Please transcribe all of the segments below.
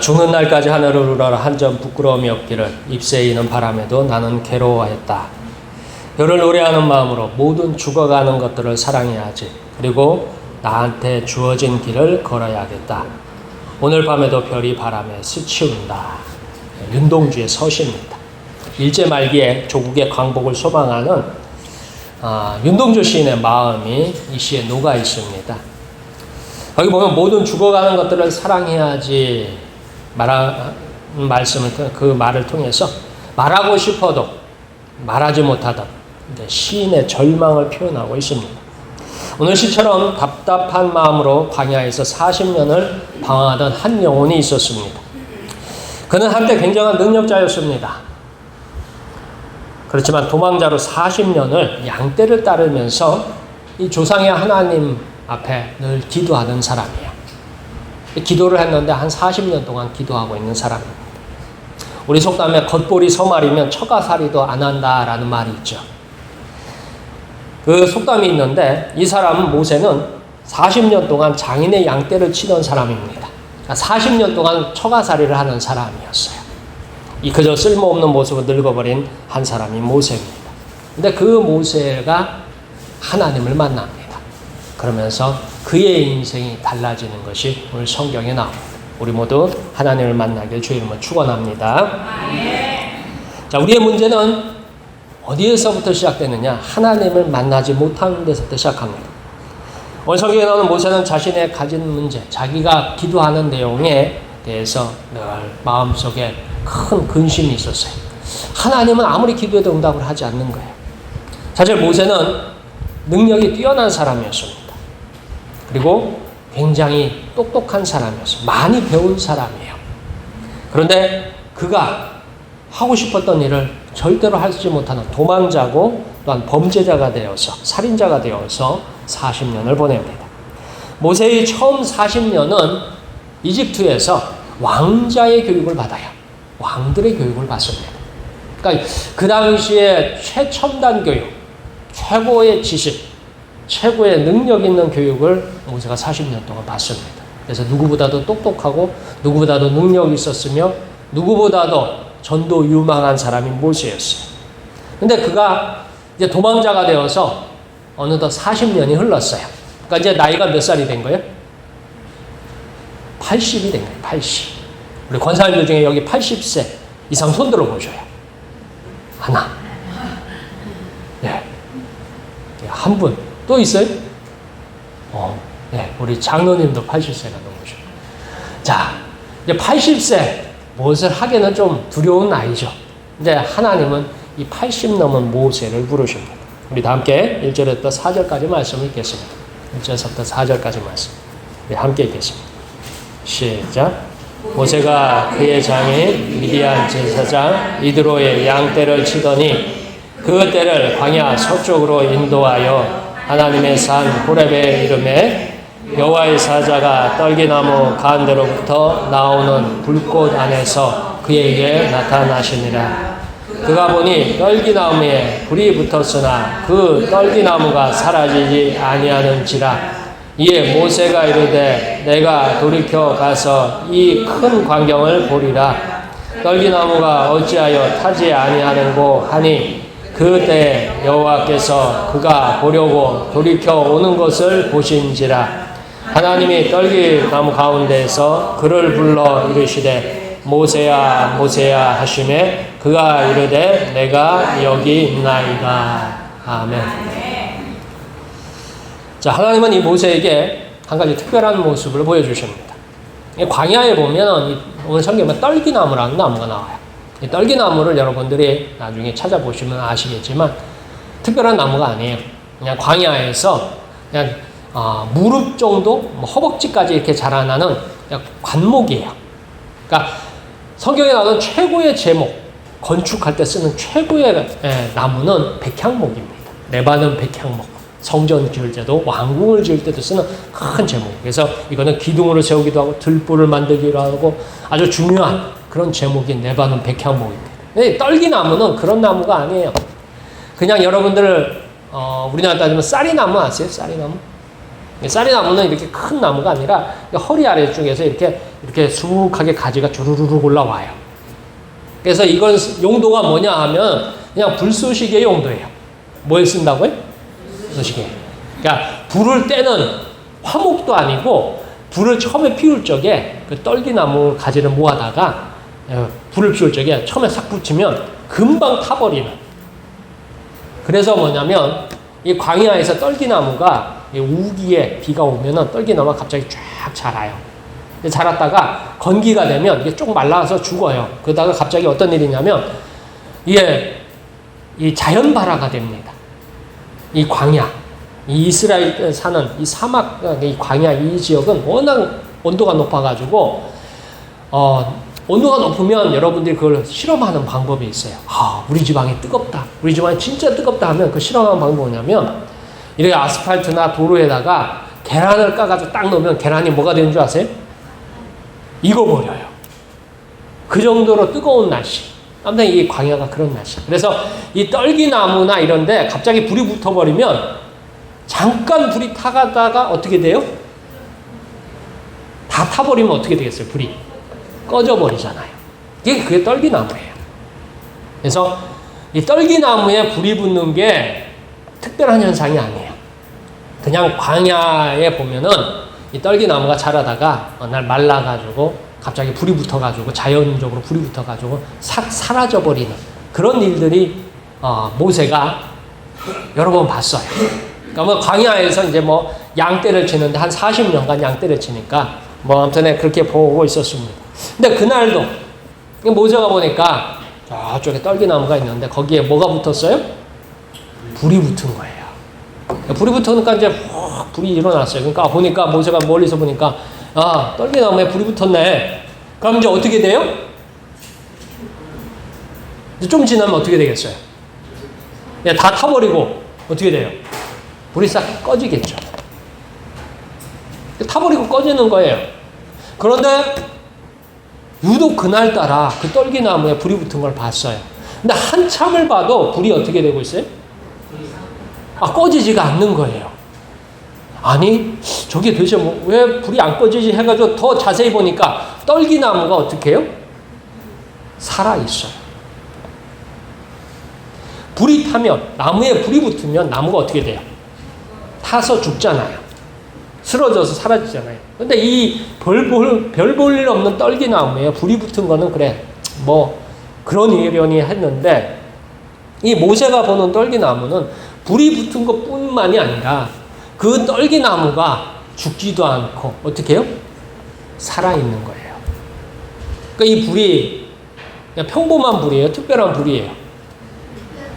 죽는 날까지 하늘을 우러러 한 점 부끄러움이 없기를 잎새이는 바람에도 나는 괴로워했다. 별을 노래하는 마음으로 모든 죽어가는 것들을 사랑해야지. 그리고 나한테 주어진 길을 걸어야겠다. 오늘 밤에도 별이 바람에 스치운다. 윤동주의 서시입니다. 일제 말기에 조국의 광복을 소망하는 윤동주 시인의 마음이 이 시에 녹아 있습니다. 여기 보면 모든 죽어가는 것들을 사랑해야지 말씀을 그 말을 통해서 말하고 싶어도 말하지 못하던 시인의 절망을 표현하고 있습니다. 오늘 시처럼 답답한 마음으로 광야에서 40년을 방황하던 한 영혼이 있었습니다. 그는 한때 굉장한 능력자였습니다. 그렇지만 도망자로 40년을 양떼를 따르면서 이 조상의 하나님 앞에 늘 기도하는 사람이에요. 기도를 했는데 한 40년 동안 기도하고 있는 사람입니다. 우리 속담에 겉보리 서말이면 처가살이도 안 한다라는 말이 있죠. 그 속담이 있는데 이 사람 모세는 40년 동안 장인의 양떼를 치던 사람입니다. 40년 동안 처가살이를 하는 사람이었어요. 이 그저 쓸모없는 모습을 늙어버린 한 사람이 모세입니다. 근데 그 모세가 하나님을 만납니다. 그러면서 그의 인생이 달라지는 것이 오늘 성경에 나옵니다. 우리 모두 하나님을 만나길 주의 이름으로 축원합니다. 자, 우리의 문제는 어디에서부터 시작되느냐? 하나님을 만나지 못하는 데서부터 시작합니다. 오늘 성경에 나오는 모세는 자신의 가진 문제, 자기가 기도하는 내용에 대해서 늘 마음속에 큰 근심이 있었어요. 하나님은 아무리 기도해도 응답을 하지 않는 거예요. 사실 모세는 능력이 뛰어난 사람이었습니다. 그리고 굉장히 똑똑한 사람이었어요. 많이 배운 사람이에요. 그런데 그가 하고 싶었던 일을 절대로 하지 못하는 도망자고 또한 범죄자가 되어서 살인자가 되어서 40년을 보냅니다. 모세의 처음 40년은 이집트에서 왕자의 교육을 받아요. 왕들의 교육을 받습니다. 그러니까 그 당시에 최첨단 교육, 최고의 지식, 최고의 능력 있는 교육을 모세가 40년 동안 받습니다. 그래서 누구보다도 똑똑하고 누구보다도 능력이 있었으며 누구보다도 전도 유망한 사람이 모세였어요. 근데 그가 이제 도망자가 되어서 어느덧 40년이 흘렀어요. 그러니까 이제 나이가 몇 살이 된 거예요? 80이 된 거예요. 80. 우리 권사님들 중에 여기 80세 이상 손 들어보셔요. 하나. 네. 한 분. 또 있어요? 네. 우리 장로님도 80세가 넘으셔요. 자, 이제 80세. 무엇을 하기는 좀 두려운 나이죠. 근데 하나님은 이 80 넘은 모세를 부르십니다. 우리 다 함께 1절부터 4절까지 말씀을 읽겠습니다. 1절부터 4절까지 말씀. 우리 함께 읽겠습니다. 시작. 모세가 그의 장인 미디안 제사장 이드로의 양떼를 치더니 그 떼를 광야 서쪽으로 인도하여 하나님의 산 호렙에 이르매 여호와의 사자가 떨기나무 가운데로부터 나오는 불꽃 안에서 그에게 나타나시니라. 그가 보니 떨기나무에 불이 붙었으나 그 떨기나무가 사라지지 아니하는지라. 이에 모세가 이르되 내가 돌이켜 가서 이 큰 광경을 보리라. 떨기나무가 어찌하여 타지 아니하는고 하니 그때 여호와께서 그가 보려고 돌이켜 오는 것을 보신지라. 하나님이 떨기나무 가운데에서 그를 불러 이르시되 모세야 모세야 하시매 그가 이르되 내가 여기 있나이다. 아멘. 자, 하나님은 이 모세에게 한 가지 특별한 모습을 보여주십니다. 광야에 보면 오늘 성경에 떨기나무라는 나무가 나와요. 이 떨기나무를 여러분들이 나중에 찾아보시면 아시겠지만 특별한 나무가 아니에요. 그냥 광야에서 그냥 무릎 정도, 허벅지까지 이렇게 자라나는 관목이에요. 그러니까 성경에 나오는 최고의 제목, 건축할 때 쓰는 최고의 나무는 백향목입니다. 레바논 백향목. 성전 지을 때도 왕궁을 지을 때도 쓰는 큰 제목. 그래서 이거는 기둥으로 세우기도 하고 들불을 만들기도 하고 아주 중요한 그런 제목인 레바논 백향목입니다. 근데 떨기나무는 그런 나무가 아니에요. 그냥 여러분들 우리나라 따지면 쌀이나무 아세요? 쌀이나무? 쌀이나무는 이렇게 큰 나무가 아니라 허리 아래쪽에서 이렇게 수북하게 가지가 주르르륵 올라와요. 그래서 이건 용도가 뭐냐 하면 그냥 불쏘시개 용도예요. 뭐에 쓴다고요? 불쏘시개. 그러니까 불을 때는 화목도 아니고 불을 처음에 피울 적에 그 떨기나무 가지를 모아다가 불을 피울 적에 처음에 싹 붙이면 금방 타버리는. 그래서 뭐냐면 이 광야에서 떨기나무가 우기에 비가 오면은 떨기나무가 갑자기 쫙 자라요. 자랐다가 건기가 되면 이게 쭉 말라서 죽어요. 그러다가 갑자기 어떤 일이냐면 이게 이 자연발화가 됩니다. 이 광야, 이 이스라엘 사는 이 사막, 이 광야 이 지역은 워낙 온도가 높아가지고 온도가 높으면 여러분들이 그걸 실험하는 방법이 있어요. 우리 지방이 뜨겁다. 우리 지방이 진짜 뜨겁다 하면 그 실험하는 방법이 뭐냐면 이렇게 아스팔트나 도로에다가 계란을 까가지고 딱 넣으면 계란이 뭐가 되는 줄 아세요? 익어버려요. 그 정도로 뜨거운 날씨. 아무튼 이 광야가 그런 날씨. 그래서 이 떨기나무나 이런데 갑자기 불이 붙어버리면 잠깐 불이 타가다가 어떻게 돼요? 다 타버리면 어떻게 되겠어요? 불이 꺼져버리잖아요. 그게 떨기나무예요. 그래서 이 떨기나무에 불이 붙는 게 특별한 현상이 아니에요. 그냥 광야에 보면은 이 떨기나무가 자라다가 어느 날 말라가지고 갑자기 불이 붙어가지고 자연적으로 불이 붙어가지고 싹 사라져버리는 그런 일들이 모세가 여러 번 봤어요. 그러니까 광야에서 이제 양떼를 치는데 한 40년간 양떼를 치니까 아무튼 그렇게 보고 있었습니다. 근데 그날도 모세가 보니까 저쪽에 떨기나무가 있는데 거기에 뭐가 붙었어요? 불이 붙은 거예요. 불이 붙으니까 이제 불이 일어났어요. 그러니까 보니까 모세가 멀리서 보니까 떨기나무에 불이 붙었네. 그럼 이제 어떻게 돼요? 이제 좀 지나면 어떻게 되겠어요? 다 타버리고 어떻게 돼요? 불이 싹 꺼지겠죠. 타버리고 꺼지는 거예요. 그런데 유독 그날따라 그 떨기나무에 불이 붙은 걸 봤어요. 근데 한참을 봐도 불이 어떻게 되고 있어요? 꺼지지가 않는 거예요. 아니 저게 도대체 왜 불이 안 꺼지지 해가지고 더 자세히 보니까 떨기나무가 어떻게 해요? 살아있어요. 불이 타면 나무에 불이 붙으면 나무가 어떻게 돼요? 타서 죽잖아요. 쓰러져서 사라지잖아요. 근데 이 별 볼 일 없는 떨기나무에 불이 붙은 거는 그래 그런 이러니 했는데 이 모세가 보는 떨기나무는 불이 붙은 것뿐만이 아니라 그 떨기나무가 죽지도 않고 어떻게 해요? 살아있는 거예요. 그러니까 이 불이 그냥 평범한 불이에요? 특별한 불이에요?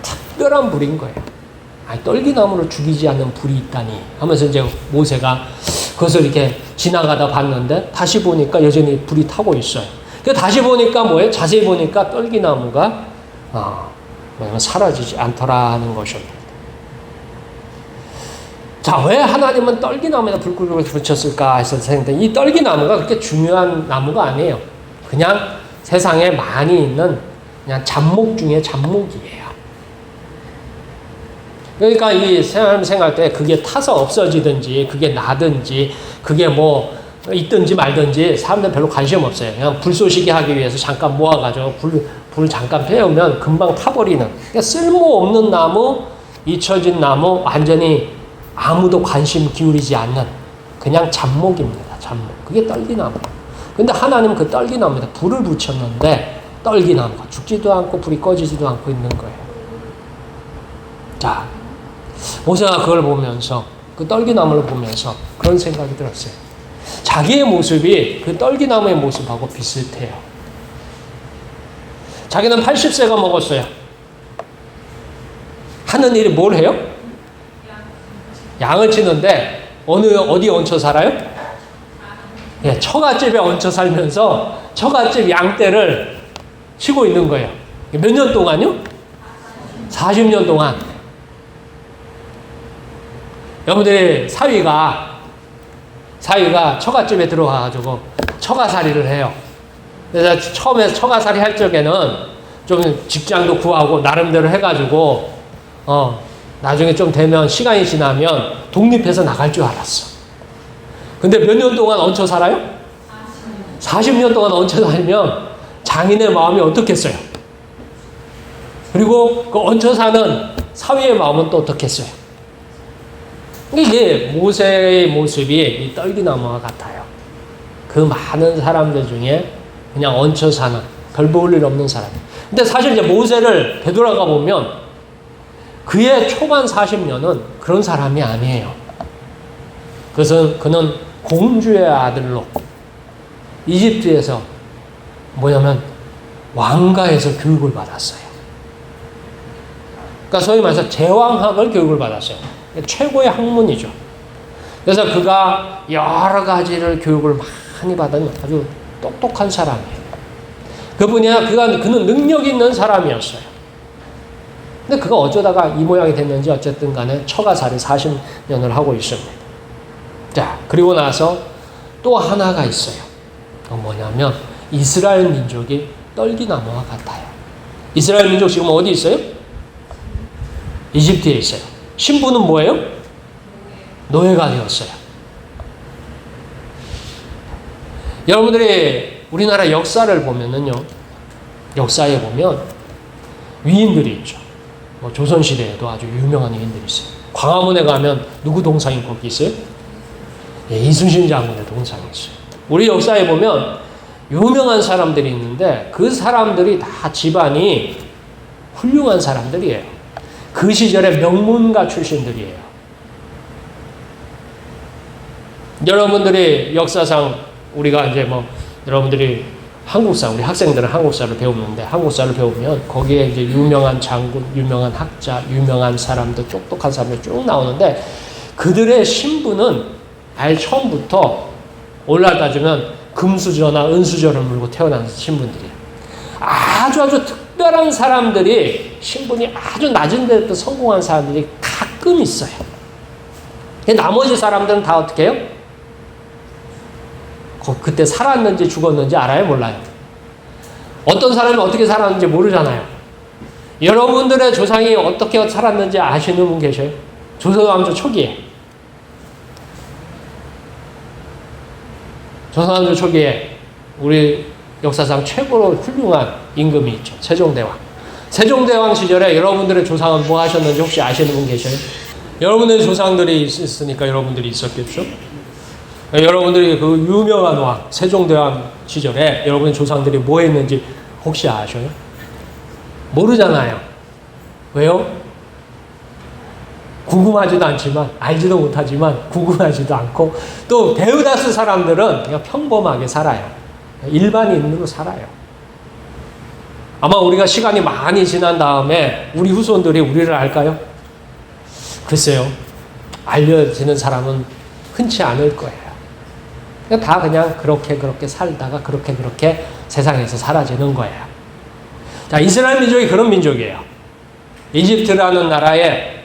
특별한 불인 거예요. 떨기나무를 죽이지 않는 불이 있다니 하면서 이제 모세가 그것을 이렇게 지나가다 봤는데 다시 보니까 여전히 불이 타고 있어요. 다시 보니까 뭐예요? 자세히 보니까 떨기나무가 사라지지 않더라는 것입니다. 자, 왜 하나님은 떨기나무에다 불구를 붙였을까 했었는데 이 떨기나무가 그렇게 중요한 나무가 아니에요. 그냥 세상에 많이 있는 그냥 잡목 중에 잡목이에요. 그러니까 이 사람 생활 때 그게 타서 없어지든지 그게 나든지 그게 있든지 말든지 사람들은 별로 관심 없어요. 그냥 불쏘시개 하기 위해서 잠깐 모아가지고 불 잠깐 피우면 금방 타버리는. 그러니까 쓸모없는 나무, 잊혀진 나무, 완전히 아무도 관심 기울이지 않는 그냥 잡목입니다. 잡목. 그게 떨기나무. 근데 하나님은 그 떨기나무에다 불을 붙였는데 떨기나무가 죽지도 않고 불이 꺼지지도 않고 있는 거예요. 자, 모세가 그걸 보면서 그 떨기나무를 보면서 그런 생각이 들었어요. 자기의 모습이 그 떨기나무의 모습하고 비슷해요. 자기는 80세가 먹었어요. 하는 일이 뭘 해요? 양을 치는데 어디에 얹혀 살아요? 처갓집에 얹혀 살면서 처갓집 양떼를 치고 있는 거예요. 몇 년 동안요? 40년 동안. 여러분들이 사위가 처갓집에 들어가가지고 처가살이를 해요. 그래서 처음에 처가살이 할 적에는 좀 직장도 구하고 나름대로 해가지고 나중에 좀 되면 시간이 지나면 독립해서 나갈 줄 알았어. 근데 몇 년 동안 얹혀 살아요? 40년 동안 얹혀 살면 장인의 마음이 어떻겠어요? 그리고 그 얹혀 사는 사위의 마음은 또 어떻겠어요? 이게 모세의 모습이 이 떨기나무와 같아요. 그 많은 사람들 중에 그냥 얹혀 사는, 별 볼 일 없는 사람. 근데 사실 이제 모세를 되돌아가 보면 그의 초반 40년은 그런 사람이 아니에요. 그것은 그는 공주의 아들로 이집트에서 뭐냐면 왕가에서 교육을 받았어요. 그러니까 소위 말해서 제왕학을 교육을 받았어요. 최고의 학문이죠. 그래서 그가 여러 가지를 교육을 많이 받은 아주 똑똑한 사람이에요. 그는 능력 있는 사람이었어요. 근데 그가 어쩌다가 이 모양이 됐는지 어쨌든 간에 처가살이 40년을 하고 있습니다. 자, 그리고 나서 또 하나가 있어요. 그건 뭐냐면 이스라엘 민족이 떨기나무와 같아요. 이스라엘 민족 지금 어디 있어요? 이집트에 있어요. 신부는 뭐예요? 노예가 되었어요. 여러분들이 우리나라 역사를 보면은요, 역사에 보면 위인들이 있죠. 뭐 조선시대에도 아주 유명한 위인들이 있어요. 광화문에 가면 누구 동상이 거기 있어요? 예, 이순신 장군의 동상이 있어요. 우리 역사에 보면 유명한 사람들이 있는데 그 사람들이 다 집안이 훌륭한 사람들이에요. 그 시절의 명문가 출신들이에요. 여러분들이 역사상 우리가 이제 뭐 여러분들이 한국사, 우리 학생들은 한국사를 배우는데 한국사를 배우면 거기에 이제 유명한 장군, 유명한 학자, 유명한 사람들, 똑똑한 사람들 쭉 나오는데 그들의 신분은 아예 처음부터 오늘날 따지면 금수저나 은수저를 물고 태어난 신분들이에요. 아주 특별한 사람들이 신분이 아주 낮은 데부터 성공한 사람들이 가끔 있어요. 나머지 사람들은 다 어떻게 해요? 그때 살았는지 죽었는지 알아요? 몰라요? 어떤 사람이 어떻게 살았는지 모르잖아요. 여러분들의 조상이 어떻게 살았는지 아시는 분 계셔요? 조선왕조 초기에. 조선왕조 초기에 우리 역사상 최고로 훌륭한 임금이 있죠. 세종대왕. 세종대왕 시절에 여러분들의 조상은 뭐 하셨는지 혹시 아시는 분 계셔요? 여러분들의 조상들이 있으니까 여러분들이 있었겠죠? 여러분들이 그 유명한 왕, 세종대왕 시절에 여러분의 조상들이 뭐 했는지 혹시 아셔요? 모르잖아요. 왜요? 궁금하지도 않지만, 알지도 못하지만, 궁금하지도 않고, 또 데우다스 사람들은 그냥 평범하게 살아요. 일반인으로 살아요. 아마 우리가 시간이 많이 지난 다음에 우리 후손들이 우리를 알까요? 글쎄요. 알려지는 사람은 흔치 않을 거예요. 다 그냥 그렇게 살다가 그렇게 세상에서 사라지는 거예요. 자, 이스라엘 민족이 그런 민족이에요. 이집트라는 나라에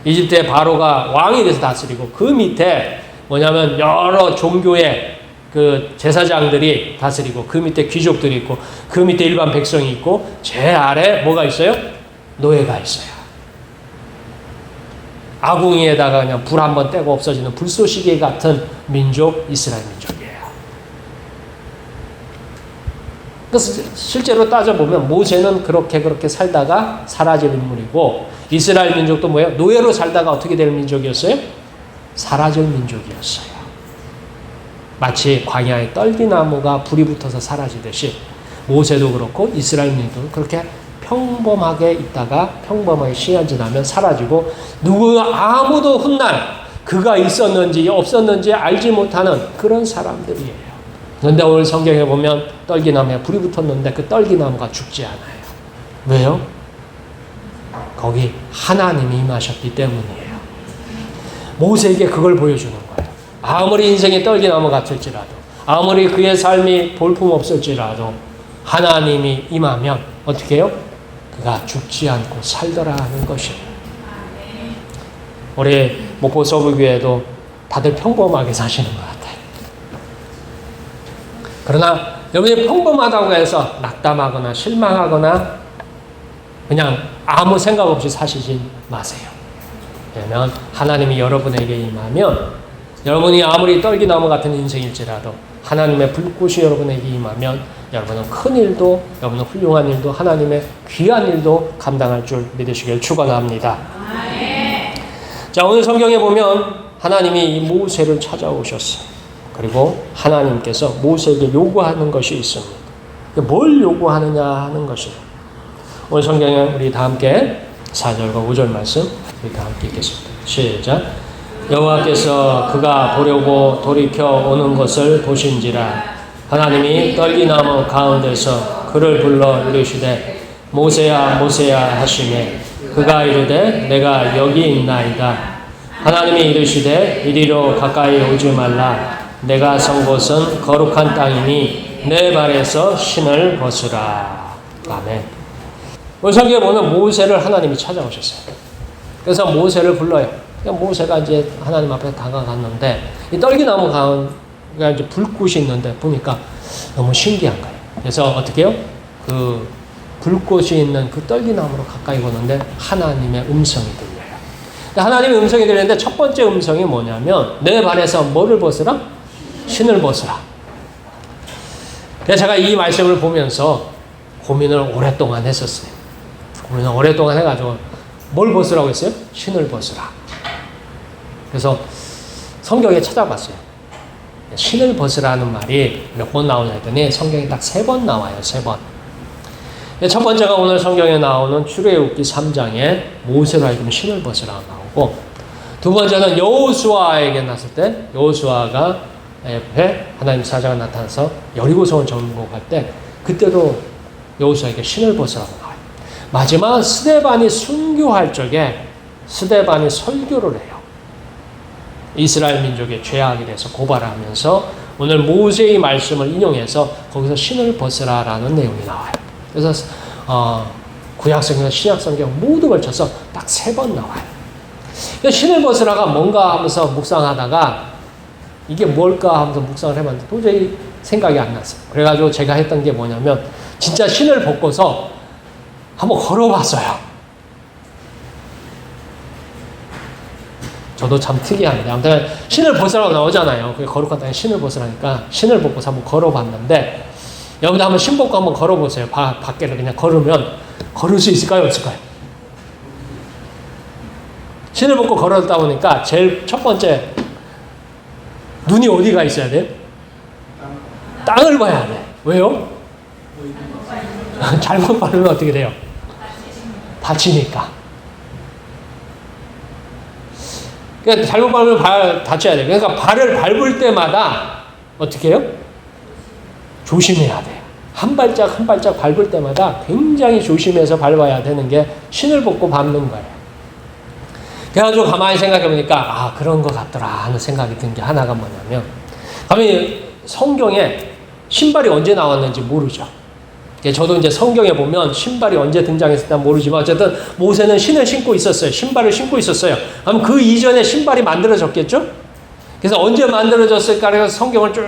이집트의 바로가 왕이 돼서 다스리고 그 밑에 뭐냐면 여러 종교의 그 제사장들이 다스리고 그 밑에 귀족들이 있고 그 밑에 일반 백성이 있고 제 아래 뭐가 있어요? 노예가 있어요. 아궁이에다가 그냥 불 한번 떼고 없어지는 불쏘시개 같은 민족, 이스라엘 민족이에요. 그래서 실제로 따져보면 모세는 그렇게 살다가 사라질 인물이고 이스라엘 민족도 뭐예요? 노예로 살다가 어떻게 될 민족이었어요? 사라질 민족이었어요. 마치 광야에 떨기나무가 불이 붙어서 사라지듯이 모세도 그렇고 이스라엘 민족도 그렇게 평범하게 있다가 평범하게 시간 지나면 사라지고 아무도 훗날 그가 있었는지 없었는지 알지 못하는 그런 사람들이에요. 그런데 오늘 성경에 보면 떨기나무에 불이 붙었는데 그 떨기나무가 죽지 않아요. 왜요? 거기 하나님이 임하셨기 때문이에요. 모세에게 그걸 보여주는 거예요. 아무리 인생이 떨기나무 같을지라도 아무리 그의 삶이 볼품없을지라도 하나님이 임하면 어떻게 해요? 그가 죽지 않고 살더라 하는 것이에요. 우리 목포 서부교회도 다들 평범하게 사시는 것 같아요. 그러나 여러분이 평범하다고 해서 낙담하거나 실망하거나 그냥 아무 생각 없이 사시지 마세요. 왜냐하면 하나님이 여러분에게 임하면 여러분이 아무리 떨기나무 같은 인생일지라도 하나님의 불꽃이 여러분에게 임하면 여러분은 큰 일도, 여러분은 훌륭한 일도, 하나님의 귀한 일도 감당할 줄 믿으시길 축원합니다. 자, 오늘 성경에 보면 하나님이 이 모세를 찾아오셨어요. 그리고 하나님께서 모세에게 요구하는 것이 있습니다. 뭘 요구하느냐 하는 것이에요. 오늘 성경에 우리 다 함께 4절과 5절 말씀 우리 다 함께 읽겠습니다. 시작. 여호와께서 그가 보려고 돌이켜 오는 것을 보신지라 하나님이 떨기나무 가운데서 그를 불러 이르시되 모세야 모세야 하시매 그가 이르되 내가 여기 있나이다. 하나님이 이르시되 이리로 가까이 오지 말라. 내가 선 곳은 거룩한 땅이니 내 발에서 신을 벗으라. 아멘. 오늘 성경에 보면 모세를 하나님이 찾아오셨어요. 그래서 모세를 불러요. 모세가 이제 하나님 앞에 다가갔는데 이 떨기나무 가운데 이제 불꽃이 있는데 보니까 너무 신기한 거예요. 그래서 어떻게 해요? 그 불꽃이 있는 그 떨기나무로 가까이 오는데 하나님의 음성이 들려요. 하나님의 음성이 들리는데 첫 번째 음성이 뭐냐면 내 발에서 뭐를 벗으라? 신을 벗으라. 그래서 제가 이 말씀을 보면서 고민을 오랫동안 했었어요. 고민을 오랫동안 해가지고 뭘 벗으라고 했어요? 신을 벗으라. 그래서 성경에 찾아봤어요. 신을 벗으라는 말이 몇 번 나오냐 했더니 성경에 딱 3번 나와요. 3번. 첫 번째가 오늘 성경에 나오는 출애굽기 3장에 모세로 하여금 신을 벗으라고 나오고, 두 번째는 여호수아에게 났을 때 여호수아가 옆에 하나님 사자가 나타나서 여리고성을 정복할 때 그때도 여호수아에게 신을 벗으라고 나와요. 마지막 스데반이 순교할 적에 스데반이 설교를 해요. 이스라엘 민족의 죄악에 대해서 고발을 하면서 오늘 모세의 말씀을 인용해서 거기서 신을 벗으라라는 내용이 나와요. 그래서 구약성경, 신약성경 모두 걸쳐서 딱 3번 나와요. 신을 벗으라가 뭔가 하면서 묵상하다가 이게 뭘까 하면서 묵상을 해봤는데 도저히 생각이 안 났어요. 그래가지고 제가 했던 게 뭐냐면 진짜 신을 벗고서 한번 걸어봤어요. 저도 참 특이한데 아무튼 신을 벗으라고 나오잖아요. 그게 거룩한 땅에 신을 벗으라니까 신을 벗고서 한번 걸어봤는데 여러분들 한번 신 벗고 한번 걸어보세요. 밖에를 그냥 걸으면 걸을 수 있을까요? 없을까요? 신을 벗고 걸었다 보니까 제일 첫 번째 눈이 어디가 있어야 돼? 땅을 봐야 돼. 왜요? 잘못 바르면 어떻게 돼요? 다치니까. 그러니까 잘못 밟으면 발 다쳐야 돼요. 그러니까 발을 밟을 때마다 어떻게 해요? 조심해야 돼요. 한 발짝 한 발짝 밟을 때마다 굉장히 조심해서 밟아야 되는 게 신을 벗고 밟는 거예요. 그래가지고 가만히 생각해 보니까 그런 것 같더라 하는 생각이 든 게 하나가 뭐냐면 가만히 성경에 신발이 언제 나왔는지 모르죠. 저도 이제 성경에 보면 신발이 언제 등장했을지 모르지만 어쨌든 모세는 신을 신고 있었어요. 신발을 신고 있었어요. 그럼 그 이전에 신발이 만들어졌겠죠? 그래서 언제 만들어졌을까 해서 성경을 쭉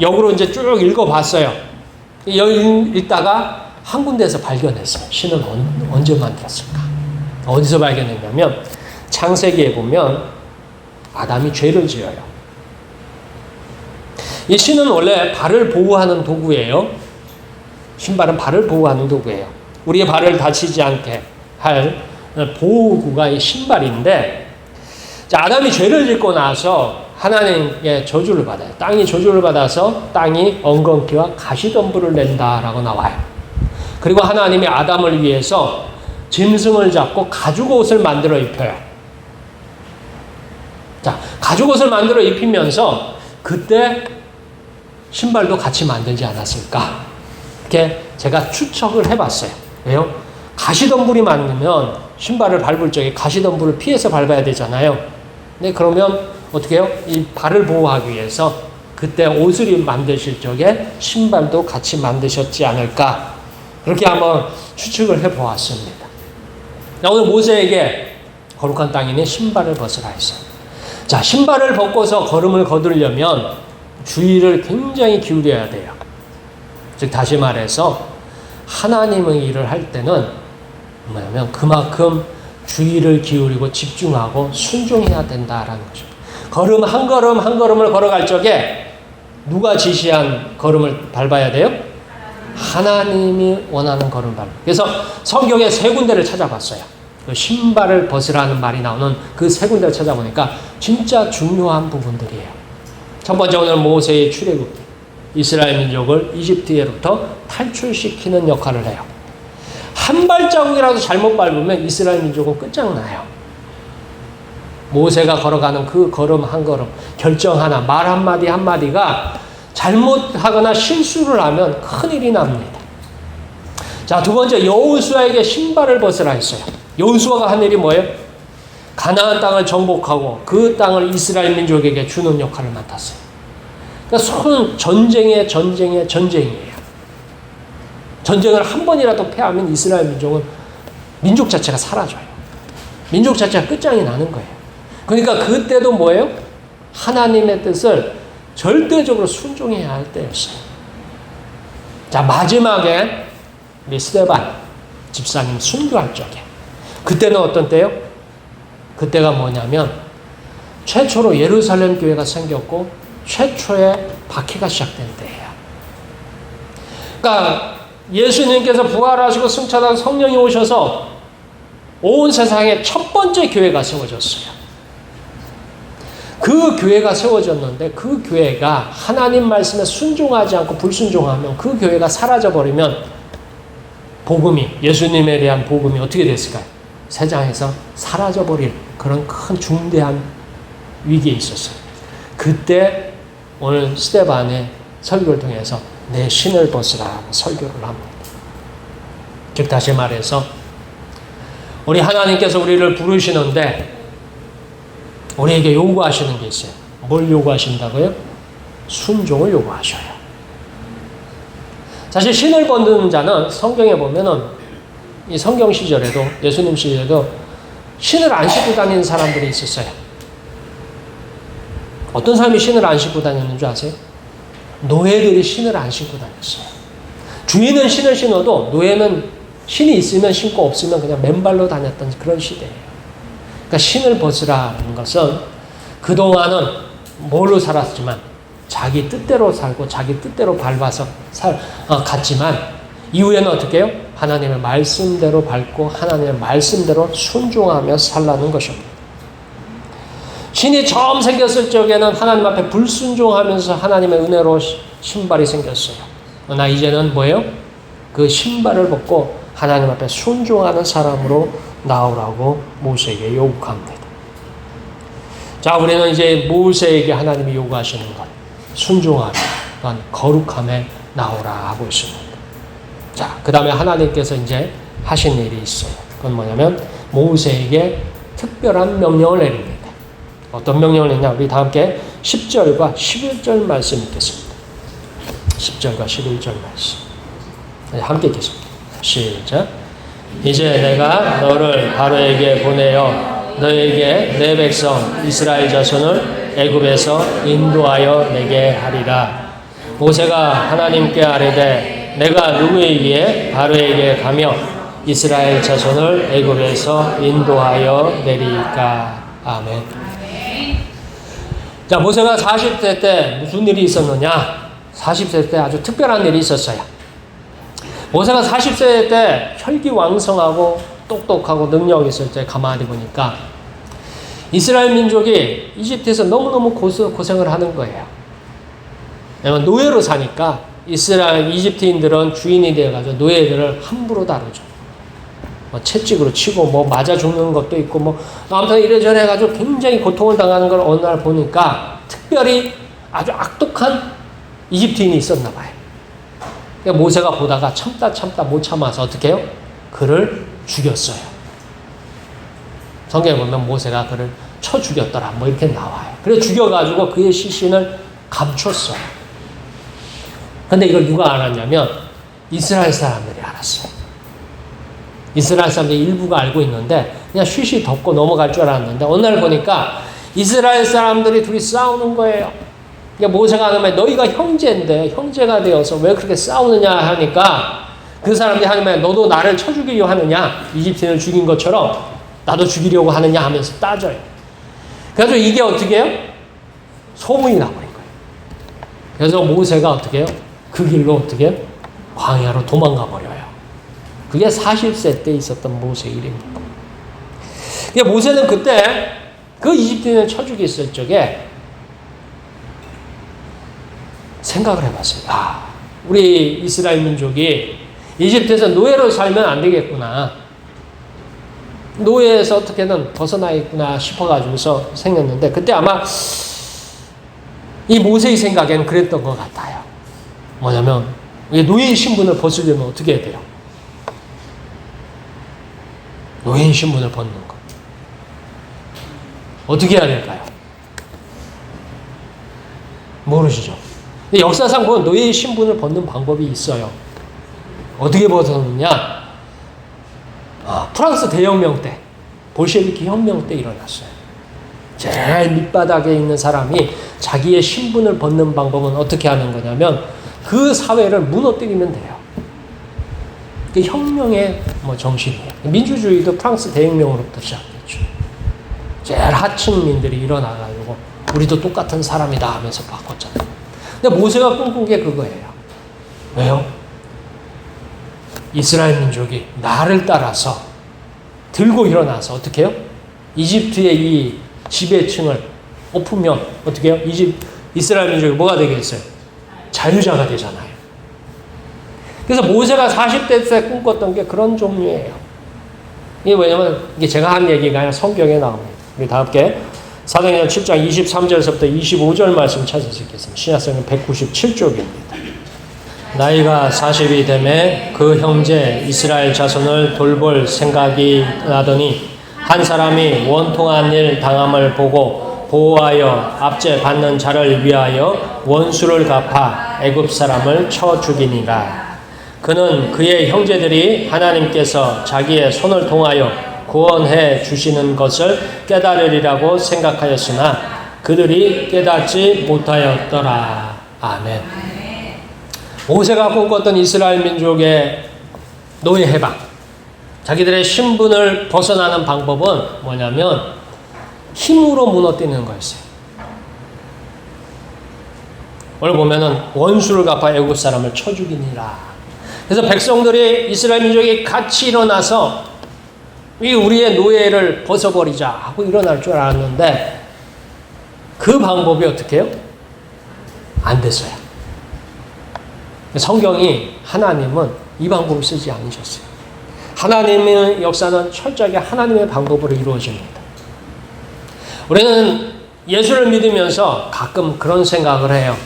역으로 이제 쭉 읽어봤어요. 여기 읽다가 한 군데에서 발견했어요. 신을 언제 만들었을까? 어디서 발견했냐면 창세기에 보면 아담이 죄를 지어요. 이 신은 원래 발을 보호하는 도구예요. 신발은 발을 보호하는 도구예요. 우리의 발을 다치지 않게 할 보호구가 이 신발인데, 자, 아담이 죄를 짓고 나서 하나님의 저주를 받아요. 땅이 저주를 받아서 땅이 엉겅퀴와 가시덤불을 낸다라고 나와요. 그리고 하나님이 아담을 위해서 짐승을 잡고 가죽옷을 만들어 입혀요. 자, 가죽옷을 만들어 입히면서 그때 신발도 같이 만들지 않았을까? 이렇게 제가 추측을 해봤어요. 왜요? 가시덤불이 많으면 신발을 밟을 적에 가시덤불을 피해서 밟아야 되잖아요. 네, 그러면 어떻게 해요? 이 발을 보호하기 위해서 그때 옷을 만드실 적에 신발도 같이 만드셨지 않을까? 그렇게 한번 추측을 해보았습니다. 오늘 모세에게 거룩한 땅이니 신발을 벗으라 했어요. 자, 신발을 벗고서 걸음을 거두려면 주의를 굉장히 기울여야 돼요. 즉 다시 말해서 하나님의 일을 할 때는 뭐냐면 그만큼 주의를 기울이고 집중하고 순종해야 된다라는 거죠. 걸음 한 걸음 한 걸음을 걸어갈 적에 누가 지시한 걸음을 밟아야 돼요? 하나님이 원하는 걸음을 밟아요. 그래서 성경에 세 군데를 찾아봤어요. 그 신발을 벗으라는 말이 나오는 그 세 군데를 찾아보니까 진짜 중요한 부분들이에요. 첫 번째, 오늘 모세의 출애굽기. 이스라엘 민족을 이집트로부터 탈출시키는 역할을 해요. 한 발자국이라도 잘못 밟으면 이스라엘 민족은 끝장나요. 모세가 걸어가는 그 걸음 한 걸음, 결정 하나, 말 한마디 한마디가 잘못하거나 실수를 하면 큰일이 납니다. 자, 두 번째, 여호수아에게 신발을 벗으라 했어요. 여호수아가 한 일이 뭐예요? 가나안 땅을 정복하고 그 땅을 이스라엘 민족에게 주는 역할을 맡았어요. 그러니까 전쟁이에요. 전쟁을 한 번이라도 패하면 이스라엘 민족은 민족 자체가 사라져요. 민족 자체가 끝장이 나는 거예요. 그러니까 그때도 뭐예요? 하나님의 뜻을 절대적으로 순종해야 할 때였어요. 자, 마지막에 우리 스데반 집사님 순교할 적에, 그때는 어떤 때요? 그때가 뭐냐면 최초로 예루살렘 교회가 생겼고 최초의 박해가 시작된 때예요. 그러니까 예수님께서 부활하시고 승천한 성령이 오셔서 온 세상에 첫 번째 교회가 세워졌어요. 그 교회가 세워졌는데 그 교회가 하나님 말씀에 순종하지 않고 불순종하면 그 교회가 사라져버리면 복음이, 예수님에 대한 복음이 어떻게 됐을까요? 세상에서 사라져버릴 그런 큰 중대한 위기에 있었어요. 그때 오늘 스데반의 설교를 통해서 내 신을 벗으라 설교를 합니다. 즉 다시 말해서 우리 하나님께서 우리를 부르시는데 우리에게 요구하시는 게 있어요. 뭘 요구하신다고요? 순종을 요구하셔요. 사실 신을 벗는 자는 성경에 보면은 이 성경 시절에도 예수님 시절에도 신을 안 신고 다니는 사람들이 있었어요. 어떤 사람이 신을 안 신고 다녔는 줄 아세요? 노예들이 신을 안 신고 다녔어요. 주인은 신을 신어도 노예는 신이 있으면 신고 없으면 그냥 맨발로 다녔던 그런 시대예요. 그러니까 신을 벗으라는 것은 그동안은 뭘로 살았지만 자기 뜻대로 살고 자기 뜻대로 밟아서 갔지만 이후에는 어떻게 해요? 하나님의 말씀대로 밟고 하나님의 말씀대로 순종하며 살라는 것입니다. 신이 처음 생겼을 적에는 하나님 앞에 불순종하면서 하나님의 은혜로 신발이 생겼어요. 그러나 이제는 뭐예요? 그 신발을 벗고 하나님 앞에 순종하는 사람으로 나오라고 모세에게 요구합니다. 자, 우리는 이제 모세에게 하나님이 요구하시는 것, 순종함, 또한 거룩함에 나오라 하고 있습니다. 자, 그 다음에 하나님께서 이제 하신 일이 있어요. 그건 뭐냐면 모세에게 특별한 명령을 내립니다. 어떤 명령을 내냐? 우리 다 함께 10절과 11절 말씀 읽겠습니다. 10절과 11절 말씀. 함께 읽겠습니다. 시작. 이제 내가 너를 바로에게 보내어 너에게 내 백성 이스라엘 자손을 애굽에서 인도하여 내게 하리라. 모세가 하나님께 아뢰되 내가 누구에게 바로에게 가며 이스라엘 자손을 애굽에서 인도하여 내리까. 아멘. 자, 모세가 40세 때 무슨 일이 있었느냐? 40세 때 아주 특별한 일이 있었어요. 모세가 40세 때 혈기왕성하고 똑똑하고 능력이 있을 때 가만히 보니까 이스라엘 민족이 이집트에서 너무너무 고생을 하는 거예요. 왜냐면 노예로 사니까 이집트인들은 주인이 되어가지고 노예들을 함부로 다루죠. 뭐 채찍으로 치고 뭐 맞아 죽는 것도 있고 뭐 아무튼 이래저래 해가지고 굉장히 고통을 당하는 걸 어느 날 보니까 특별히 아주 악독한 이집트인이 있었나 봐요. 그러니까 모세가 보다가 참다 못 참아서 어떻게 해요? 그를 죽였어요. 성경에 보면 모세가 그를 쳐 죽였더라 뭐 이렇게 나와요. 그래 죽여가지고 그의 시신을 감췄어요. 근데 이걸 누가 알았냐면 이스라엘 사람들이 알았어요. 이스라엘 사람들이 일부가 알고 있는데 그냥 쉬쉬 덮고 넘어갈 줄 알았는데 어느 날 보니까 이스라엘 사람들이 둘이 싸우는 거예요. 그러니까 모세가 하는 말 너희가 형제인데 형제가 되어서 왜 그렇게 싸우느냐 하니까 그 사람들이 하는 말 너도 나를 쳐 죽이려 하느냐 이집트인을 죽인 것처럼 나도 죽이려고 하느냐 하면서 따져요. 그래서 이게 어떻게 해요? 소문이 나버린 거예요. 그래서 모세가 어떻게 해요? 그 길로 어떻게 해요? 광야로 도망가 버려요. 그게 40세 때 있었던 모세의 일입니다. 모세는 그때 그 이집트인을 쳐죽이 있을 적에 생각을 해봤어요. 아, 우리 이스라엘 민족이 이집트에서 노예로 살면 안 되겠구나. 노예에서 어떻게든 벗어나겠구나 싶어가지고서 생겼는데, 그때 아마 이 모세의 생각에는 그랬던 것 같아요. 뭐냐면, 노예의 신분을 벗으려면 어떻게 해야 돼요? 노예의 신분을 벗는 것. 어떻게 해야 될까요? 모르시죠? 근데 역사상 보면 노예의 신분을 벗는 방법이 있어요. 어떻게 벗었느냐? 프랑스 대혁명 때, 볼셰비키 혁명 때 일어났어요. 제일 밑바닥에 있는 사람이 자기의 신분을 벗는 방법은 어떻게 하는 거냐면 그 사회를 무너뜨리면 돼요. 그 혁명의 정신이에요. 민주주의도 프랑스 대혁명으로부터 시작됐죠. 제일 하층민들이 일어나가지고 우리도 똑같은 사람이다 하면서 바꿨잖아요. 근데 모세가 꿈꾼 게 그거예요. 왜요? 이스라엘 민족이 나를 따라서 들고 일어나서 어떻게 해요? 이집트의 이 지배층을 엎으면 어떻게 해요? 이스라엘 민족이 뭐가 되겠어요? 자유자가 되잖아요. 그래서 모세가 40대 때 꿈꿨던 게 그런 종류예요. 이게 왜냐면 이게 제가 한 얘기가 아니라 성경에 나옵니다. 우리 다 함께 사도행전 7장 23절에서부터 25절 말씀 찾을 수 있겠습니다. 신약성경 197쪽입니다. 나이가 40이 되매 그 형제 이스라엘 자손을 돌볼 생각이 나더니 한 사람이 원통한 일 당함을 보고 보호하여 압제 받는 자를 위하여 원수를 갚아 애굽 사람을 쳐 죽이니라. 그는 그의 형제들이 하나님께서 자기의 손을 통하여 구원해 주시는 것을 깨달으리라고 생각하였으나 그들이 깨닫지 못하였더라. 아멘. 모세가 꿈꿨던 이스라엘 민족의 노예 해방, 자기들의 신분을 벗어나는 방법은 뭐냐면 힘으로 무너뜨리는 거였어요. 오늘 보면은 원수를 갚아 애굽 사람을 쳐 죽이니라. 그래서 백성들이 이스라엘 민족이 같이 일어나서 우리의 노예를 벗어버리자 하고 일어날 줄 알았는데 그 방법이 어떻게 해요? 안 됐어요. 성경이 하나님은 이 방법을 쓰지 않으셨어요. 하나님의 역사는 철저하게 하나님의 방법으로 이루어집니다. 우리는 예수를 믿으면서 가끔 그런 생각을 해요.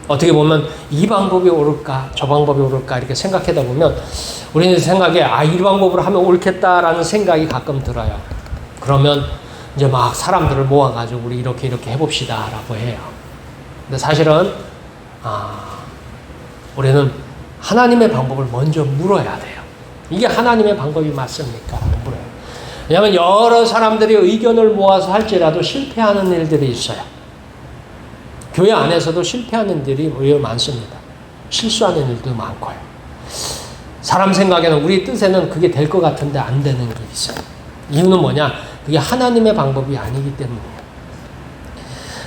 어떻게 보면 이 방법이 옳을까 저 방법이 옳을까 이렇게 생각하다 보면 우리는 생각에 이 방법으로 하면 옳겠다라는 생각이 가끔 들어요. 그러면 이제 막 사람들을 모아가지고 우리 이렇게 해봅시다 라고 해요. 근데 사실은 우리는 하나님의 방법을 먼저 물어야 돼요. 이게 하나님의 방법이 맞습니까? 물어요. 왜냐하면 여러 사람들이 의견을 모아서 할지라도 실패하는 일들이 있어요. 교회 안에서도 실패하는 일이 오히려 많습니다. 실수하는 일도 많고요. 사람 생각에는 우리 뜻에는 그게 될 것 같은데 안 되는 게 있어요. 이유는 뭐냐? 그게 하나님의 방법이 아니기 때문이에요.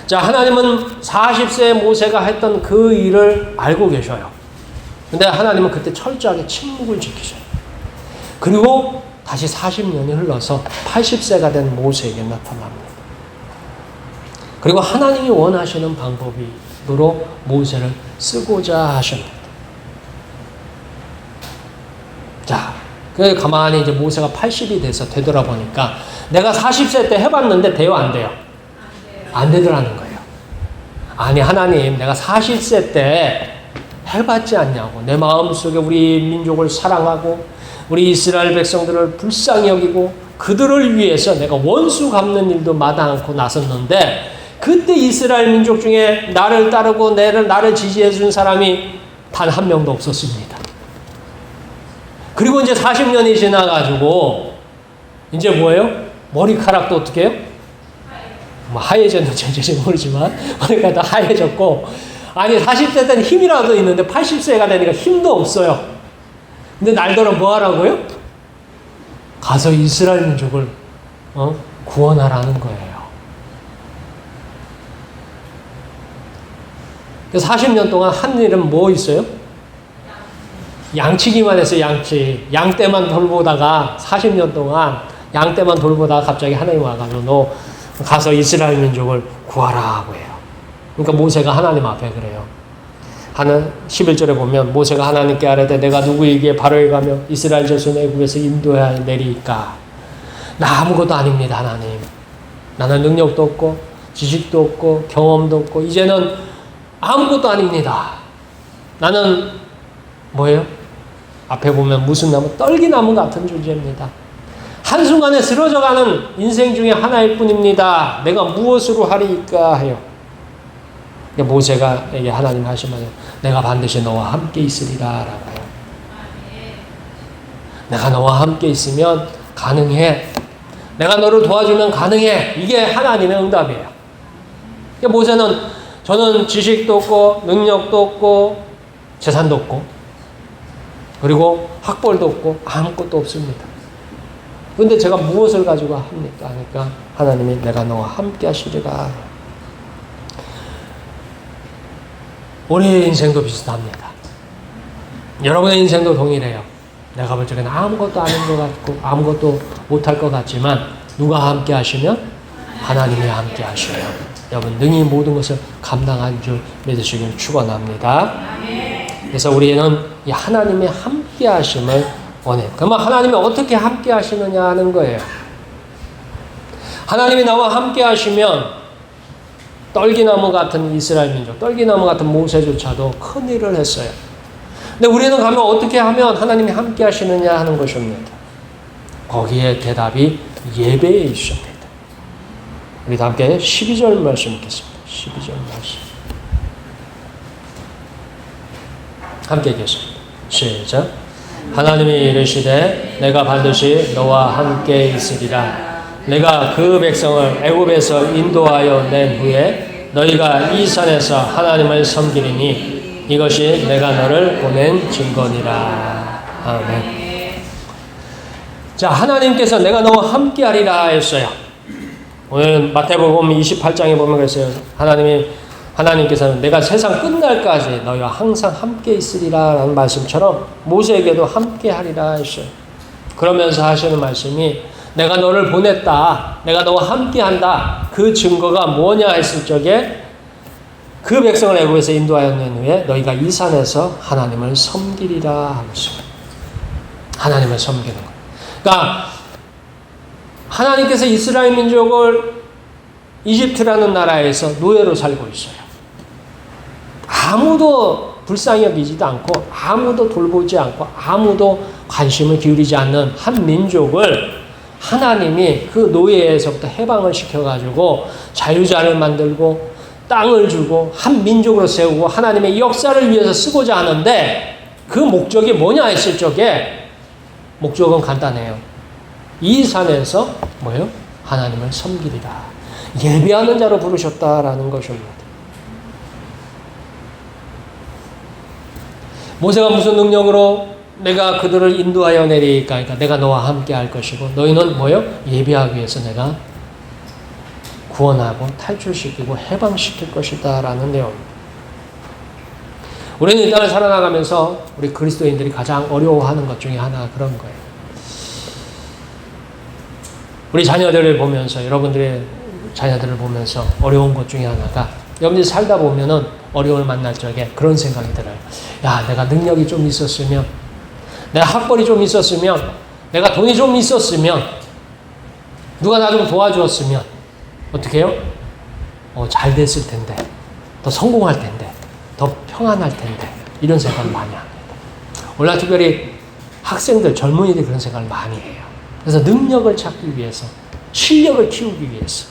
자, 하나님은 40세의 모세가 했던 그 일을 알고 계셔요. 근데 하나님은 그때 철저하게 침묵을 지키셔요. 그리고 다시 40년이 흘러서 80세가 된 모세에게 나타납니다. 그리고 하나님이 원하시는 방법으로 모세를 쓰고자 하십니다. 자, 그 가만히 이제 모세가 80이 돼서 되돌아보니까 내가 40세 때 해봤는데 돼요, 안 돼요? 안 되더라는 거예요. 아니, 하나님, 내가 40세 때 해봤지 않냐고. 내 마음속에 우리 민족을 사랑하고 우리 이스라엘 백성들을 불쌍히 여기고 그들을 위해서 내가 원수 갚는 일도 마다 않고 나섰는데 그때 이스라엘 민족 중에 나를 따르고 나를 지지해 준 사람이 단 한 명도 없었습니다. 그리고 이제 40년이 지나가지고 이제 뭐예요? 머리카락도 어떻게 해요? 하얘졌는지 어쩐지 모르지만 머리카락도 하얘졌고 아니 40세 때는 힘이라도 있는데 80세가 되니까 힘도 없어요. 근데 날더러 뭐 하라고요? 가서 이스라엘 민족을 구원하라는 거예요. 그 40년 동안 한 일은 뭐 있어요? 양치기만 했어요, 양치. 양떼만 돌보다가 40년 동안 양떼만 돌보다가 갑자기 하나님 와가지고 너 가서 이스라엘 민족을 구하라 하고 해요. 그러니까 모세가 하나님 앞에 그래요. 11절에 보면 모세가 하나님께 아뢰되 내가 누구에게 바로에 가며 이스라엘 자손 애국에서 인도해야 내리까? 나 아무것도 아닙니다, 하나님. 나는 능력도 없고 지식도 없고 경험도 없고 이제는 아무것도 아닙니다. 나는 뭐예요? 앞에 보면 무슨 나무? 떨기나무 같은 존재입니다. 한순간에 쓰러져가는 인생 중에 하나일 뿐입니다. 내가 무엇으로 하리까 해요. 모세가 이게 하나님 하신 말이에요. 내가 반드시 너와 함께 있으리라 라고 해요. 내가 너와 함께 있으면 가능해. 내가 너를 도와주면 가능해. 이게 하나님의 응답이에요. 모세는 저는 지식도 없고 능력도 없고 재산도 없고 그리고 학벌도 없고 아무것도 없습니다. 그런데 제가 무엇을 가지고 합니까? 하니까 하나님이 내가 너와 함께 하시리라. 우리의 인생도 비슷합니다. 여러분의 인생도 동일해요. 내가 볼 적에는 아무것도 아닌 것 같고 아무것도 못할 것 같지만 누가 함께 하시면 하나님이 함께 하셔요. 여러분 능히 모든 것을 감당한 줄 믿으시길 축원합니다. 그래서 우리는 이 하나님의 함께 하심을 원해요. 그러면 하나님이 어떻게 함께 하시느냐 하는 거예요. 하나님이 나와 함께 하시면 떨기나무 같은 이스라엘 민족, 떨기나무 같은 모세조차도 큰 일을 했어요. 근데 우리는 가면 어떻게 하면 하나님이 함께 하시느냐 하는 것입니다. 거기에 대답이 예배에 있습니다. 우리 다 함께 12절 말씀 읽겠습니다. 12절 말씀. 함께 읽겠습니다. 시작. 하나님이 이르시되 내가 반드시 너와 함께 있으리라. 내가 그 백성을 애굽에서 인도하여 낸 후에 너희가 이 산에서 하나님을 섬기리니 이것이 내가 너를 보낸 증거니라. 아멘. 자, 하나님께서 내가 너와 함께 하리라 했어요. 오늘 마태복음 28장에 보면 그랬어요. 하나님께서는 내가 세상 끝날까지 너희와 항상 함께 있으리라 라는 말씀처럼 모세에게도 함께 하리라 했어요. 그러면서 하시는 말씀이 내가 너를 보냈다. 내가 너와 함께 한다. 그 증거가 뭐냐 했을 적에 그 백성을 애굽에서 인도하여 낸 후에 너희가 이 산에서 하나님을 섬기리라 하고 있습니다. 하나님을 섬기는 것. 그러니까 하나님께서 이스라엘 민족을 이집트라는 나라에서 노예로 살고 있어요. 아무도 불쌍히 여기지도 않고 아무도 돌보지 않고 아무도 관심을 기울이지 않는 한 민족을 하나님이 그 노예에서부터 해방을 시켜가지고 자유자를 만들고 땅을 주고 한 민족으로 세우고 하나님의 역사를 위해서 쓰고자 하는데 그 목적이 뭐냐 했을 적에 목적은 간단해요. 이 산에서 뭐예요? 하나님을 섬기리라. 예배하는 자로 부르셨다라는 것입니다. 모세가 무슨 능력으로 내가 그들을 인도하여 내리니까 그러니까 내가 너와 함께 할 것이고 너희는 뭐예요? 예배하기 위해서 내가 구원하고 탈출시키고 해방시킬 것이다 라는 내용입니다. 우리는 이 땅을 살아나가면서 우리 그리스도인들이 가장 어려워하는 것 중에 하나가 그런 거예요. 우리 자녀들을 보면서 여러분들의 자녀들을 보면서 어려운 것 중에 하나가 여러분들이 살다 보면은 어려움을 만날 적에 그런 생각이 들어요. 야, 내가 능력이 좀 있었으면 내가 학벌이 좀 있었으면 내가 돈이 좀 있었으면 누가 나 좀 도와주었으면 어떻게 해요? 잘 됐을 텐데 더 성공할 텐데 더 평안할 텐데 이런 생각을 많이 합니다. 오늘 특별히 학생들 젊은이들이 그런 생각을 많이 해요. 그래서 능력을 찾기 위해서 실력을 키우기 위해서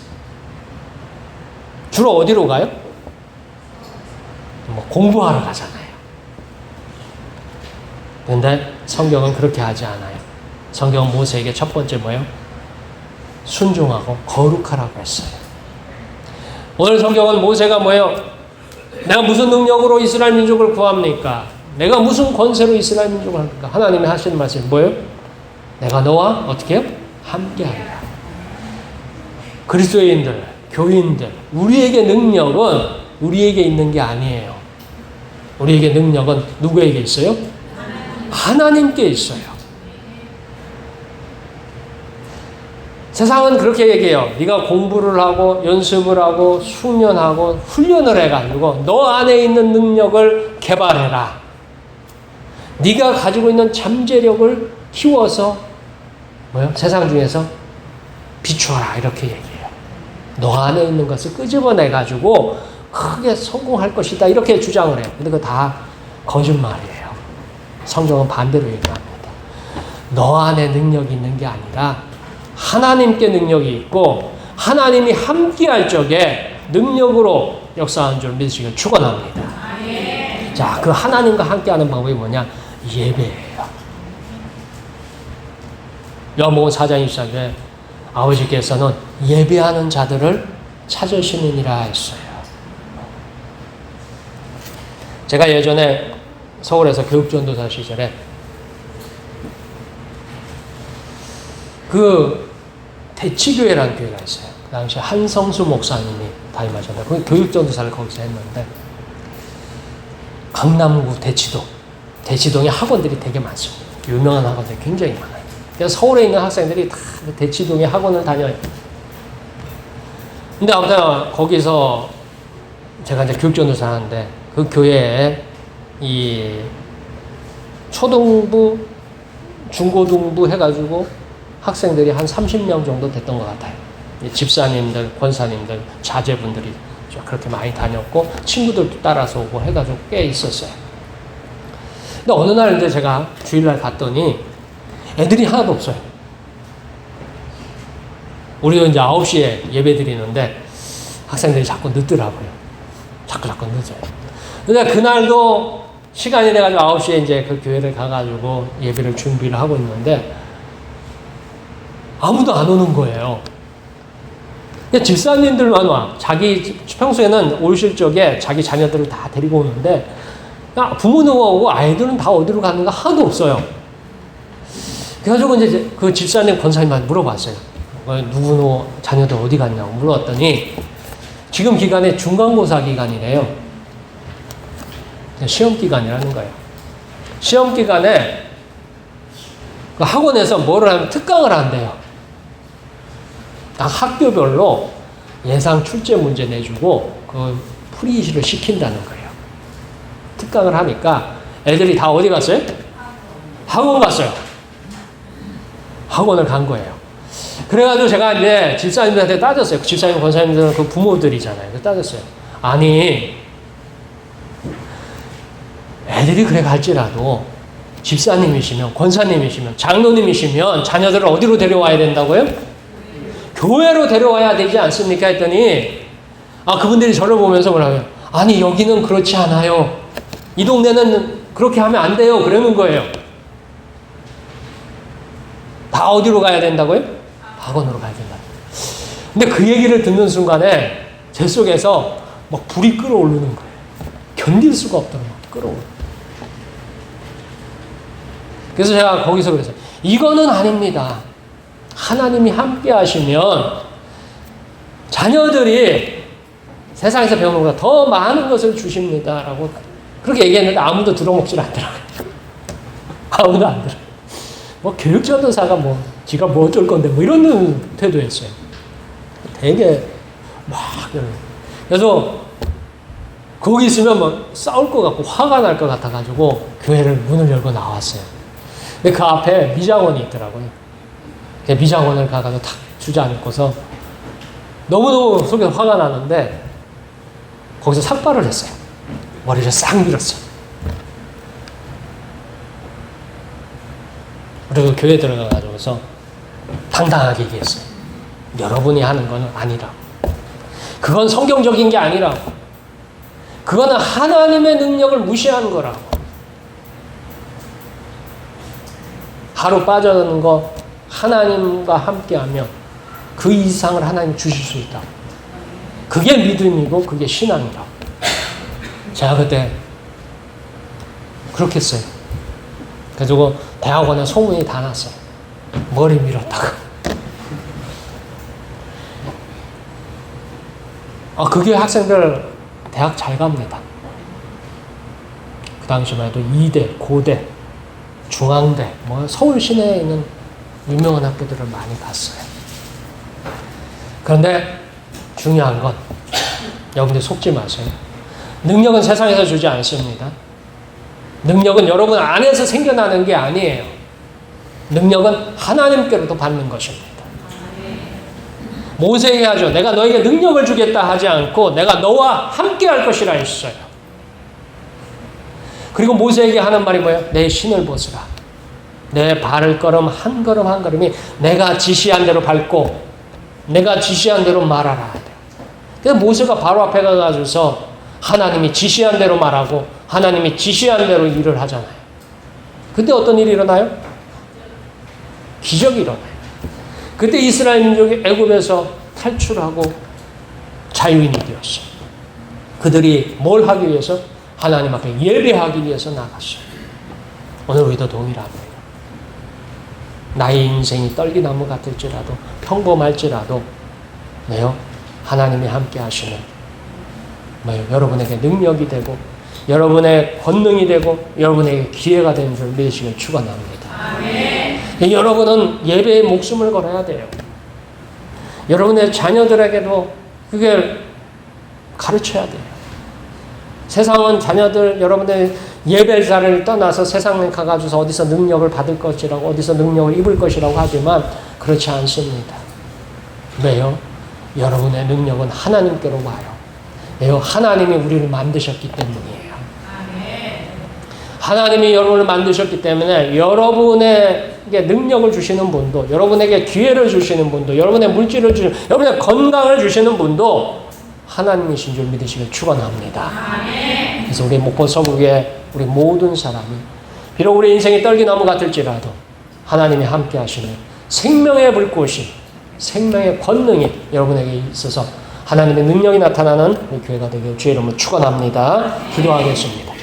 주로 어디로 가요? 공부하러 가잖아요. 그런데 성경은 그렇게 하지 않아요. 성경은 모세에게 첫 번째 뭐예요? 순종하고 거룩하라고 했어요. 오늘 성경은 모세가 뭐예요? 내가 무슨 능력으로 이스라엘 민족을 구합니까? 내가 무슨 권세로 이스라엘 민족을 합니까? 하나님이 하시는 말씀이 뭐예요? 내가 너와 어떻게 해요? 함께하리라. 그리스도인들, 교인들, 우리에게 능력은 우리에게 있는 게 아니에요. 우리에게 능력은 누구에게 있어요? 하나님께 있어요. 세상은 그렇게 얘기해요. 네가 공부를 하고 연습을 하고 숙련하고 훈련을 해가지고 너 안에 있는 능력을 개발해라. 네가 가지고 있는 잠재력을 키워서 세상 중에서 비추어라. 이렇게 얘기해요. 너 안에 있는 것을 끄집어내가지고 크게 성공할 것이다. 이렇게 주장을 해요. 근데 그거 다 거짓말이에요. 성경은 반대로 얘기합니다. 너 안에 능력이 있는 게 아니라 하나님께 능력이 있고 하나님이 함께할 적에 능력으로 역사하는 줄 믿으시길 축원합니다. 자, 그 하나님과 함께하는 방법이 뭐냐? 예배예요. 요한복음 4장 24절에 아버지께서는 예배하는 자들을 찾으시느니라 했어요. 제가 예전에 서울에서 교육전도사 시절에 그 대치교회라는 교회가 있어요. 그 당시 한성수 목사님이 담임하셨는데 그 교육전도사를 거기서 했는데 강남구 대치동에 학원들이 되게 많습니다. 유명한 학원들이 굉장히 많아요. 그래서 서울에 있는 학생들이 다 대치동에 학원을 다녀요. 근데 아무튼 거기서 제가 이제 교육전도사 하는데 그 교회에 이 초등부, 중고등부 해가지고 학생들이 한 30명 정도 됐던 것 같아요. 집사님들, 권사님들, 자제분들이 그렇게 많이 다녔고 친구들도 따라서 오고 해가지고 꽤 있었어요. 근데 어느 날 이제 제가 주일날 갔더니 애들이 하나도 없어요. 우리도 이제 9시에 예배 드리는데 학생들이 자꾸 늦더라고요. 자꾸 늦어요. 근데 그날도 시간이 돼가지고 9시에 이제 그 교회를 가가지고 예배를 준비를 하고 있는데 아무도 안 오는 거예요. 집사님들만 와. 자기 평소에는 오실 적에 자기 자녀들을 다 데리고 오는데 부모는 오고 아이들은 다 어디로 가는가 하나도 없어요. 그래가지고 이제 그 집사님 권사님한테 물어봤어요. 누구 자녀들 어디 갔냐고 물어봤더니 지금 기간에 중간고사 기간이래요. 시험 기간이라는 거예요. 시험 기간에 그 학원에서 뭐를 하면 특강을 한대요. 각 학교별로 예상 출제 문제 내주고 그 프리시를 시킨다는 거예요. 특강을 하니까 애들이 다 어디 갔어요? 학원 갔어요. 학원을 간 거예요. 그래가지고 제가 이제 집사님들한테 따졌어요. 집사님, 권사님들은 그 부모들이잖아요. 그래서 따졌어요. 아니, 애들이 그래 갈지라도 집사님이시면, 권사님이시면, 장로님이시면 자녀들을 어디로 데려와야 된다고요? 교회로 데려와야 되지 않습니까? 했더니 그분들이 저를 보면서 뭐라고요? 아니, 여기는 그렇지 않아요. 이 동네는 그렇게 하면 안 돼요. 그러는 거예요. 다 어디로 가야 된다고요? 학원으로 가야 된다. 근데 그 얘기를 듣는 순간에 제 속에서 막 불이 끓어오르는 거예요. 견딜 수가 없다고 막 끓어오르는. 그래서 제가 거기서 그랬어요. 이거는 아닙니다. 하나님이 함께 하시면 자녀들이 세상에서 배우는 것보다 더 많은 것을 주십니다. 라고 그렇게 얘기했는데 아무도 들어먹질 않더라고요. 아무도 안 들어요. 뭐 교육전도사가 뭐 지가 뭐 어쩔 건데 뭐 이런 태도였어요. 되게 막 그래서 거기 있으면 막 싸울 것 같고 화가 날 것 같아가지고 교회를 문을 열고 나왔어요. 근데 그 앞에 미장원이 있더라고요. 미장원을 가가지고 탁 주저앉고서 너무너무 속에 화가 나는데 거기서 삭발을 했어요. 머리를 싹 밀었어요. 그리고 교회 들어가가지고서 당당하게 얘기했어요. 여러분이 하는 건 아니라고. 그건 성경적인 게 아니라고. 그거는 하나님의 능력을 무시하는 거라고. 하루 빠져드는 거 하나님과 함께하면 그 이상을 하나님 주실 수 있다. 그게 믿음이고 그게 신앙이라고. 제가 그때 그렇게 했어요. 그래서 대학원에 소문이 다 났어요. 머리 밀었다고. 그 교회 학생들 대학 잘 갑니다. 당시만 해도 이대, 고대, 중앙대, 뭐 서울 시내에 있는 유명한 학교들을 많이 갔어요. 그런데 중요한 건 여러분들 속지 마세요. 능력은 세상에서 주지 않습니다. 능력은 여러분 안에서 생겨나는 게 아니에요. 능력은 하나님께로부터 받는 것입니다. 모세에게 하죠. 내가 너에게 능력을 주겠다 하지 않고 내가 너와 함께 할 것이라 했어요. 그리고 모세에게 하는 말이 뭐예요? 내 신을 벗으라. 내 발을 걸음 한 걸음 한 걸음이 내가 지시한 대로 밟고 내가 지시한 대로 말하라. 그래서 모세가 바로 앞에 가가지고서 하나님이 지시한 대로 말하고 하나님이 지시한 대로 일을 하잖아요. 그때 어떤 일이 일어나요? 기적이 일어나요. 그때 이스라엘 민족이 애굽에서 탈출하고 자유인이 되었어요. 그들이 뭘 하기 위해서? 하나님 앞에 예배하기 위해서 나갔어요. 오늘 우리도 동일합니다. 나의 인생이 떨기나무 같을지라도 평범할지라도 네요. 하나님이 함께 하시는 뭐요? 여러분에게 능력이 되고 여러분의 권능이 되고 여러분에게 기회가 되는 줄 믿으시길 축원합니다. 여러분은 예배에 목숨을 걸어야 돼요. 여러분의 자녀들에게도 그게 가르쳐야 돼요. 세상은 자녀들 여러분의 예배 자리를 떠나서 세상에 가가지고서 어디서 능력을 받을 것이라고 어디서 능력을 입을 것이라고 하지만 그렇지 않습니다. 왜요? 여러분의 능력은 하나님께로 와요. 왜요? 하나님이 우리를 만드셨기 때문이에요. 하나님이 여러분을 만드셨기 때문에 여러분에게 능력을 주시는 분도 여러분에게 기회를 주시는 분도 여러분의 물질을 주시는 여러분의 건강을 주시는 분도 하나님이신 줄 믿으시길 축원합니다. 그래서 우리 목포 서구의 우리 모든 사람이 비록 우리 인생이 떨기나무 같을지라도 하나님이 함께 하시는 생명의 불꽃이 생명의 권능이 여러분에게 있어서 하나님의 능력이 나타나는 우리 교회가 되길 주의 이름으로 축원합니다. 기도하겠습니다.